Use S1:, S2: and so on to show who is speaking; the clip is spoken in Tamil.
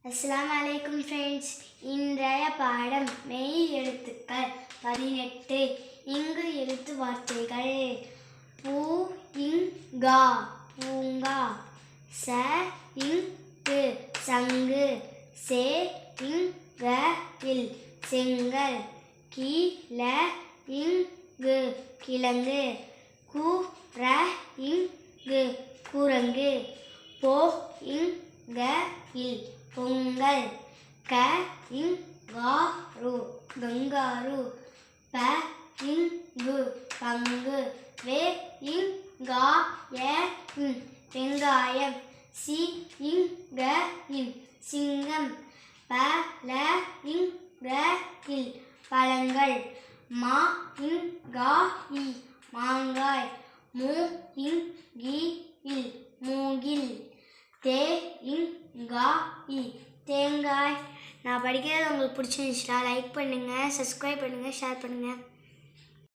S1: அஸ்ஸலாமு அலைக்கும் ஃப்ரெண்ட்ஸ். இன்றைய பாடம் மெய் எழுத்துக்கள் 18. இங்கு எழுத்து வார்த்தைகள்: பூ இங்கா பூங்கா, ச இங்கு சங்கு, சே இங்க இல் செங்கல், கீழ இங்கு கிழங்கு, கு ர இங்கு குரங்கு, போ இங்க இல் பொங்கல், க இங்காரு கங்காரு, ப இங்கு பங்கு, வே இங்காய வெங்காயம், சி இங்க இன் சிங்கம், ப ல இங்க இல் பழங்கள், மா இங்கா இ மாங்காய், மூ இங்கி இல் மூங்கில், தே இங்கா இ தேங்காய். நான் படிக்கிறது உங்களுக்கு பிடிச்சிருந்துச்சுன்னா லைக் பண்ணுங்கள், சப்ஸ்கிரைப் பண்ணுங்கள், ஷேர் பண்ணுங்கள்.